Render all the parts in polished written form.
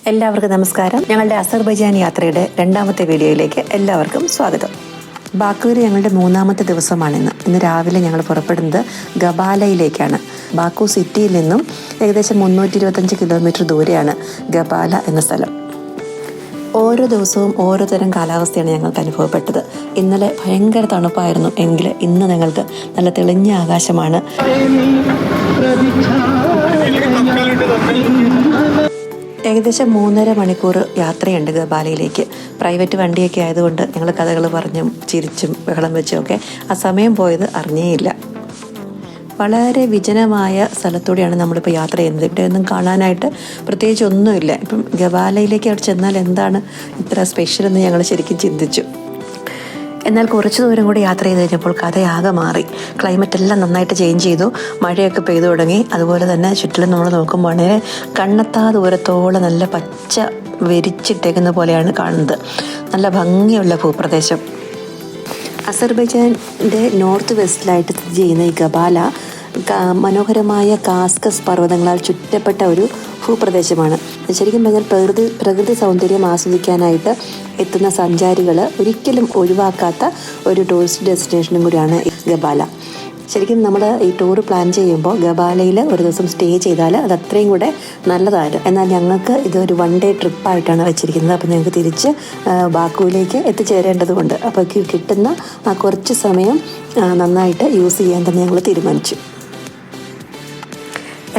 എല്ലാവർക്കും നമസ്കാരം. ഞങ്ങളുടെ അസർബൈജാൻ യാത്രയുടെ രണ്ടാമത്തെ വീഡിയോയിലേക്ക് എല്ലാവർക്കും സ്വാഗതം. ബാക്കുവിൽ ഞങ്ങളുടെ മൂന്നാമത്തെ ദിവസമാണിന്ന്. ഇന്ന് രാവിലെ ഞങ്ങൾ പുറപ്പെടുന്നത് ഗബാലയിലേക്കാണ്. ബാക്കു സിറ്റിയിൽ നിന്നും ഏകദേശം 325 കിലോമീറ്റർ ദൂരെയാണ് ഗബാല എന്ന സ്ഥലം. ഓരോ ദിവസവും ഓരോ തരം കാലാവസ്ഥയാണ് ഞങ്ങൾക്ക് അനുഭവപ്പെട്ടത്. ഇന്നലെ ഭയങ്കര തണുപ്പായിരുന്നു എങ്കിൽ ഇന്ന് ഞങ്ങൾക്ക് നല്ല തെളിഞ്ഞ ആകാശമാണ്. ഏകദേശം 3.5 മണിക്കൂർ യാത്രയുണ്ട് ഗബാലയിലേക്ക്. പ്രൈവറ്റ് വണ്ടിയൊക്കെ ആയതുകൊണ്ട് ഞങ്ങൾ കഥകൾ പറഞ്ഞും ചിരിച്ചും ബഹളം വെച്ചുമൊക്കെ ആ സമയം പോയത് അറിഞ്ഞേയില്ല. വളരെ വിജനമായ സ്ഥലത്തൂടെയാണ് നമ്മളിപ്പോൾ യാത്ര ചെയ്യുന്നത്. ഇവിടെ ഒന്നും കാണാനായിട്ട് പ്രത്യേകിച്ച് ഒന്നുമില്ല. ഇപ്പം ഗബാലയിലേക്ക് അവിടെ ചെന്നാൽ എന്താണ് ഇത്ര സ്പെഷ്യൽ എന്ന് ഞങ്ങൾ ശരിക്കും ചിന്തിച്ചു. എന്നാൽ കുറച്ച് ദൂരം കൂടി യാത്ര ചെയ്ത് കഴിഞ്ഞപ്പോൾ കഥയാകെ മാറി. ക്ലൈമറ്റ് എല്ലാം നന്നായിട്ട് ചേഞ്ച് ചെയ്തു. മഴയൊക്കെ പെയ്തു തുടങ്ങി. അതുപോലെ തന്നെ ചുറ്റിലും നമ്മൾ നോക്കുമ്പോൾ കണ്ണെത്താ ദൂരത്തോളം നല്ല പച്ച വിരിച്ചിട്ടേക്കുന്ന പോലെയാണ് കാണുന്നത്. നല്ല ഭംഗിയുള്ള ഭൂപ്രദേശം. അസർബൈജാൻ്റെ നോർത്ത് വെസ്റ്റിലായിട്ട് സ്ഥിതി ചെയ്യുന്ന ഈ ഗബാല മനോഹരമായ കാസ്കസ് പർവ്വതങ്ങളാൽ ചുറ്റപ്പെട്ട ഒരു ഭൂപ്രദേശമാണ്. ശരിക്കും പറഞ്ഞാൽ പ്രകൃതി സൗന്ദര്യം ആസ്വദിക്കാനായിട്ട് എത്തുന്ന സഞ്ചാരികൾ ഒരിക്കലും ഒഴിവാക്കാത്ത ഒരു ടൂറിസ്റ്റ് ഡെസ്റ്റിനേഷനും കൂടിയാണ് ഗബാല. ശരിക്കും നമ്മൾ ഈ ടൂർ പ്ലാൻ ചെയ്യുമ്പോൾ ഗബാലയിൽ ഒരു ദിവസം സ്റ്റേ ചെയ്താൽ അത് അത്രയും കൂടെ നല്ലതായിരുന്നു. എന്നാൽ ഞങ്ങൾക്ക് ഇതൊരു 1 ഡേ ട്രിപ്പായിട്ടാണ് വെച്ചിരിക്കുന്നത്. അപ്പോൾ ഞങ്ങൾക്ക് തിരിച്ച് ബാക്കുവിലേക്ക് എത്തിച്ചേരേണ്ടതുകൊണ്ട് അപ്പോൾ കിട്ടുന്ന ആ കുറച്ച് സമയം നന്നായിട്ട് യൂസ് ചെയ്യാൻ തന്നെ ഞങ്ങൾ തീരുമാനിച്ചു.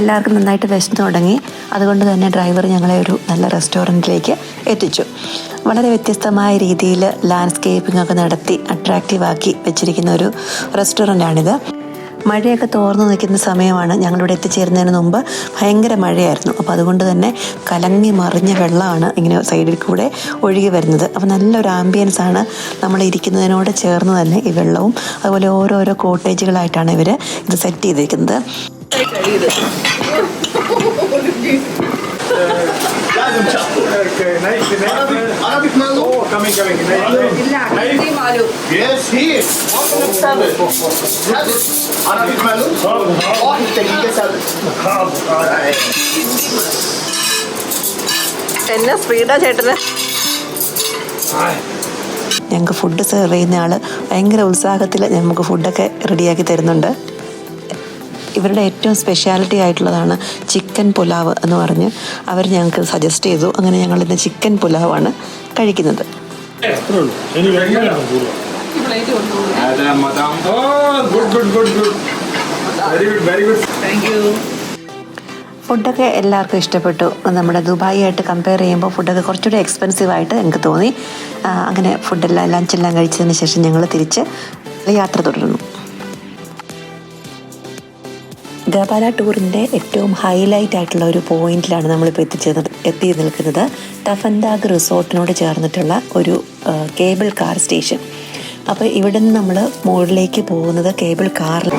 എല്ലാവർക്കും നന്നായിട്ട് വിശന്ന് തുടങ്ങി. അതുകൊണ്ട് തന്നെ ഡ്രൈവർ ഞങ്ങളെ ഒരു നല്ല റെസ്റ്റോറൻറ്റിലേക്ക് എത്തിച്ചു. വളരെ വ്യത്യസ്തമായ രീതിയിൽ ലാൻഡ്സ്കേപ്പിംഗ് ഒക്കെ നടത്തി അട്രാക്റ്റീവാക്കി വെച്ചിരിക്കുന്ന ഒരു റെസ്റ്റോറൻ്റാണിത്. മഴയൊക്കെ തോർന്നു നിൽക്കുന്ന സമയമാണ്. ഞങ്ങളിവിടെ എത്തിച്ചേരുന്നതിന് മുമ്പ് ഭയങ്കര മഴയായിരുന്നു. അപ്പോൾ അതുകൊണ്ട് തന്നെ കലങ്ങി മറിഞ്ഞ വെള്ളമാണ് ഇങ്ങനെ സൈഡിൽ കൂടെ ഒഴുകി വരുന്നത്. അപ്പോൾ നല്ലൊരു ആംബിയൻസാണ് നമ്മൾ ഇരിക്കുന്നതിനോട് ചേർന്ന് തന്നെ ഈ വെള്ളവും. അതുപോലെ ഓരോരോ കോട്ടേജുകളായിട്ടാണ് ഇവർ ഇത് സെറ്റ് ചെയ്തിരിക്കുന്നത്. Arabic malum? Oh, coming. Hindi malum. Yes, he is. Arabic malum? واحد دقيقة سابق. എന്നാ സ്പീഡാ ചേട്ടന്. ഞങ്ങൾക്ക് ഫുഡ് സെർവ് ചെയ്യുന്ന ആൾ ഭയങ്കര ഉത്സാഹത്തിൽ നമുക്ക് ഫുഡൊക്കെ റെഡിയാക്കി തരുന്നുണ്ട്. ഇവരുടെ ഏറ്റവും സ്പെഷ്യാലിറ്റി ആയിട്ടുള്ളതാണ് ചിക്കൻ പുലാവ് എന്ന് പറഞ്ഞ് അവർ ഞങ്ങൾക്ക് സജസ്റ്റ് ചെയ്തു. അങ്ങനെ ഞങ്ങൾ ഇന്ന് ചിക്കൻ പുലാവാണ് കഴിക്കുന്നത്. ഫുഡൊക്കെ എല്ലാവർക്കും ഇഷ്ടപ്പെട്ടു. നമ്മുടെ ദുബായി ആയിട്ട് കമ്പയർ ചെയ്യുമ്പോൾ ഫുഡൊക്കെ കുറച്ചുകൂടി എക്സ്പെൻസീവായിട്ട് എനിക്ക് തോന്നി. അങ്ങനെ ഫുഡെല്ലാം ലഞ്ചെല്ലാം കഴിച്ചതിന് ശേഷം ഞങ്ങൾ തിരിച്ച് യാത്ര തുടർന്നു. ഗബാല ടൂറിൻ്റെ ഏറ്റവും ഹൈലൈറ്റ് ആയിട്ടുള്ള ഒരു പോയിന്റിലാണ് നമ്മളിപ്പോൾ എത്തി നിൽക്കുന്നത്. തഫൻദാഗ് റിസോർട്ടിനോട് ചേർന്നിട്ടുള്ള ഒരു കേബിൾ കാർ സ്റ്റേഷൻ. അപ്പോൾ ഇവിടെ നിന്ന് നമ്മൾ മുകളിലേക്ക് പോകുന്നത് കേബിൾ കാറിൽ.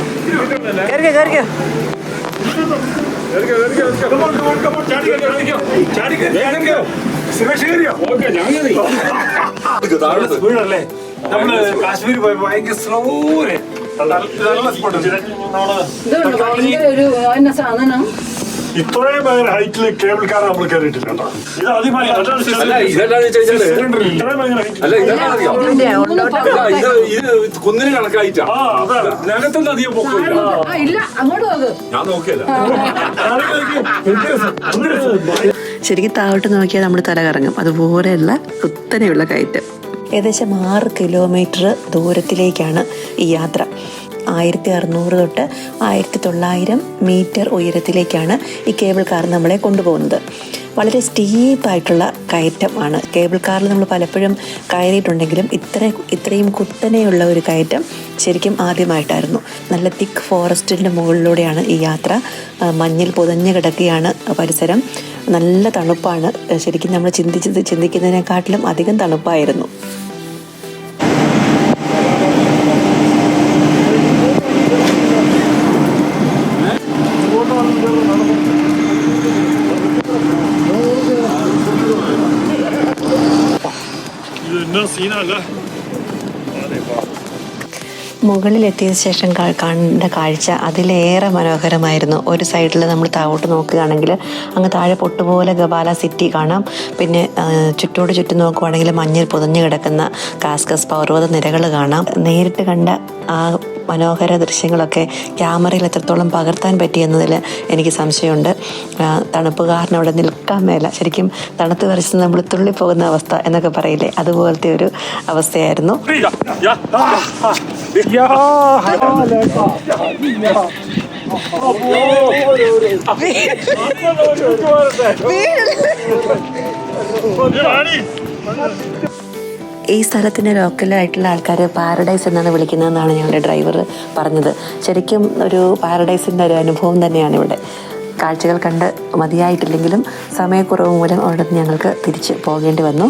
കാശ്മീർ പോയി ഭയങ്കര സ്ലോര് ഇത്രയും ഭയങ്കര ഹൈറ്റില് കേബിൾ കാർ നമ്മൾ കയറിയിട്ടില്ല കേട്ടോ. ഇത് കുന്നിന് കണക്കായിട്ടാ. നഗത്തൊന്നും അധികം പൊക്കില്ല. ഞാൻ നോക്കിയല്ല. ശരിക്കും താഴോട്ട് നോക്കിയാൽ നമ്മൾ തല കറങ്ങും. അതുപോലെയുള്ള കുത്തനെയുള്ള കയറ്റം. ഏകദേശം 6 കിലോമീറ്റർ ദൂരത്തിലേക്കാണ് ഈ യാത്ര. 1600 തൊട്ട് 1900 മീറ്റർ ഉയരത്തിലേക്കാണ് ഈ കേബിൾ കാർ നമ്മളെ കൊണ്ടുപോകുന്നത്. വളരെ സ്റ്റീപ്പായിട്ടുള്ള കയറ്റമാണ്. കേബിൾ കാറിൽ നമ്മൾ പലപ്പോഴും കയറിയിട്ടുണ്ടെങ്കിലും ഇത്രയും കുത്തനെയുള്ള ഒരു കയറ്റം ശരിക്കും ആദ്യമായിട്ടായിരുന്നു. നല്ല തിക്ക് ഫോറസ്റ്റിൻ്റെ മുകളിലൂടെയാണ് ഈ യാത്ര. മഞ്ഞിൽ പുതഞ്ഞു കിടക്കുകയാണ് പരിസരം. നല്ല തണുപ്പാണ്. ശരിക്കും നമ്മൾ ചിന്തിക്കുന്നതിനെക്കാട്ടിലും അധികം തണുപ്പായിരുന്നു. മുകളിലെത്തിയ ശേഷം കണ്ട കാഴ്ച അതിലേറെ മനോഹരമായിരുന്നു. ഒരു സൈഡിൽ നമ്മൾ താഴോട്ട് നോക്കുകയാണെങ്കിൽ അങ്ങ് താഴെ പൊട്ടുപോലെ ഗബാല സിറ്റി കാണാം. പിന്നെ ചുറ്റോട് ചുറ്റും നോക്കുവാണെങ്കിൽ മഞ്ഞിൽ പുതഞ്ഞു കിടക്കുന്ന കാസ്കസ് പർവ്വത നിരകൾ കാണാം. നേരിട്ട് കണ്ട ആ മനോഹര ദൃശ്യങ്ങളൊക്കെ ക്യാമറയിൽ എത്രത്തോളം പകർത്താൻ പറ്റിയെന്നതിൽ എനിക്ക് സംശയമുണ്ട്. തണുപ്പ് കാരണം അവിടെ നിൽക്കാൻ മേല, ശരിക്കും തണുത്ത് വിറച്ച് നമ്മൾ തുള്ളിപ്പോകുന്ന അവസ്ഥ എന്നൊക്കെ പറയില്ലേ, അതുപോലത്തെ ഒരു അവസ്ഥയായിരുന്നു. ഈ സ്ഥലത്തിൻ്റെ ലോക്കലായിട്ടുള്ള ആൾക്കാർ പാരഡൈസ് എന്നാണ് വിളിക്കുന്നതെന്നാണ് ഞങ്ങളുടെ ഡ്രൈവർ പറഞ്ഞത്. ശരിക്കും ഒരു പാരഡൈസിൻ്റെ ഒരു അനുഭവം തന്നെയാണ് ഇവിടെ. കാഴ്ചകൾ കണ്ട് മതിയായിട്ടില്ലെങ്കിലും സമയക്കുറവ് മൂലം അവിടെ ഞങ്ങൾക്ക് തിരിച്ച് പോകേണ്ടി വന്നു.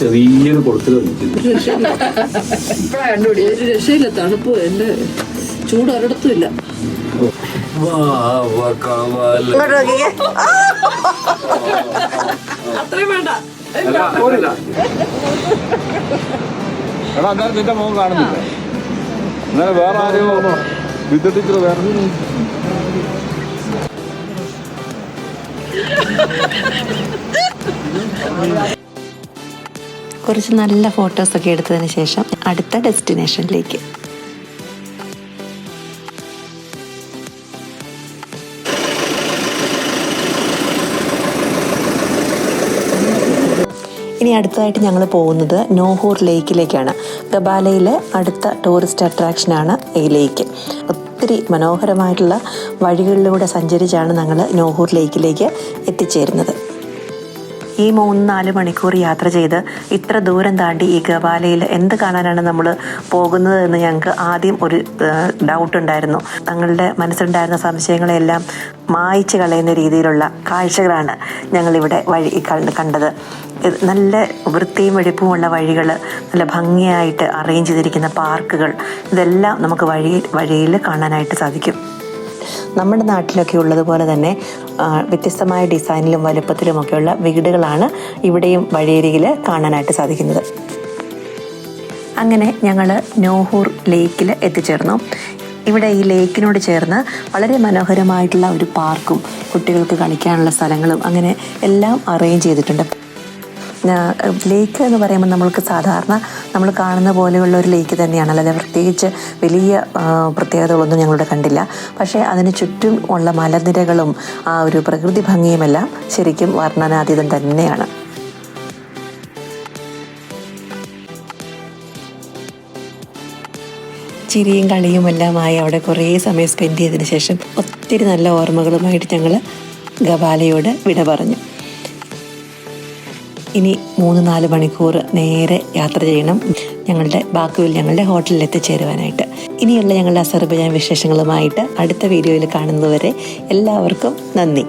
ചെറിയൊരു കൊടുക്കല് രക്ഷയില്ല, തണുപ്പ് എൻ്റെ ചൂട് ഒരിടത്തും ഇല്ല. അത്രയും വേണ്ട. എടാ അന്നേരം നിന്റെ മുഖം കാണുന്നില്ല. അന്നേരം വേറെ ആരെയോ വിദ്യുട്ടിച്ചോ വേറെ കുറച്ച് നല്ല ഫോട്ടോസൊക്കെ എടുത്തതിന് ശേഷം അടുത്ത ഡെസ്റ്റിനേഷനിലേക്ക്. ഇനി അടുത്തതായിട്ട് ഞങ്ങൾ പോകുന്നത് നോഹൂർ ലേക്കിലേക്കാണ്. ഗബാലയിലെ അടുത്ത ടൂറിസ്റ്റ് അട്രാക്ഷനാണ് ഈ ലേക്ക്. ഒത്തിരി മനോഹരമായിട്ടുള്ള വഴികളിലൂടെ സഞ്ചരിച്ചാണ് ഞങ്ങൾ നോഹൂർ ലേക്കിലേക്ക് എത്തിച്ചേരുന്നത്. ഈ 3-4 മണിക്കൂർ യാത്ര ചെയ്ത് ഇത്ര ദൂരം താണ്ടി ഈ ഗബാലയിൽ എന്ത് കാണാനാണ് നമ്മൾ പോകുന്നത് എന്ന് ഞങ്ങൾക്ക് ആദ്യം ഒരു ഡൗട്ട് ഉണ്ടായിരുന്നു. തങ്ങളുടെ മനസ്സിലുണ്ടായിരുന്ന സംശയങ്ങളെല്ലാം മായ്ച്ചു കളയുന്ന രീതിയിലുള്ള കാഴ്ചകളാണ് ഞങ്ങളിവിടെ കണ്ടത്. നല്ല വൃത്തിയും വെടിപ്പുമുള്ള വഴികൾ, നല്ല ഭംഗിയായിട്ട് അറേഞ്ച് ചെയ്തിരിക്കുന്ന പാർക്കുകൾ, ഇതെല്ലാം നമുക്ക് വഴിയിൽ കാണാനായിട്ട് സാധിക്കും. നമ്മുടെ നാട്ടിലൊക്കെ ഉള്ളതുപോലെ തന്നെ വ്യത്യസ്തമായ ഡിസൈനിലും വലുപ്പത്തിലുമൊക്കെയുള്ള വീടുകളാണ് ഇവിടെയും വഴിയരികിൽ കാണാനായിട്ട് സാധിക്കുന്നത്. അങ്ങനെ ഞങ്ങൾ നോഹൂർ ലേക്കിൽ എത്തിച്ചേർന്നു. ഇവിടെ ഈ ലേക്കിനോട് ചേർന്ന് വളരെ മനോഹരമായിട്ടുള്ള ഒരു പാർക്കും കുട്ടികൾക്ക് കളിക്കാനുള്ള സ്ഥലങ്ങളും അങ്ങനെ എല്ലാം അറേഞ്ച് ചെയ്തിട്ടുണ്ട്. ലേക്ക് എന്ന് പറയുമ്പോൾ നമ്മൾക്ക് സാധാരണ നമ്മൾ കാണുന്ന പോലെയുള്ള ഒരു ലേക്ക് തന്നെയാണ്, അല്ലാതെ പ്രത്യേകിച്ച് വലിയ പ്രത്യേകതകളൊന്നും ഞങ്ങളിവിടെ കണ്ടില്ല. പക്ഷേ അതിന് ചുറ്റും ഉള്ള മലനിരകളും ആ ഒരു പ്രകൃതി ഭംഗിയുമെല്ലാം ശരിക്കും വർണ്ണനാതീതം തന്നെയാണ്. ചിരിയും കളിയുമെല്ലാമായി അവിടെ കുറേ സമയം സ്പെൻഡ് ചെയ്തതിന് ശേഷം ഒത്തിരി നല്ല ഓർമ്മകളുമായിട്ട് ഞങ്ങൾ ഗബാലയോട് വിട പറഞ്ഞു. ഇനി 3-4 മണിക്കൂർ നേരെ യാത്ര ചെയ്യണം ഞങ്ങളുടെ ഹോട്ടലിൽ എത്തിച്ചേരുവാനായിട്ട്. ഇനിയുള്ള ഞങ്ങളുടെ അസർബൈജാൻ വിശേഷങ്ങളുമായിട്ട് അടുത്ത വീഡിയോയിൽ കാണുന്നതുവരെ എല്ലാവർക്കും നന്ദി.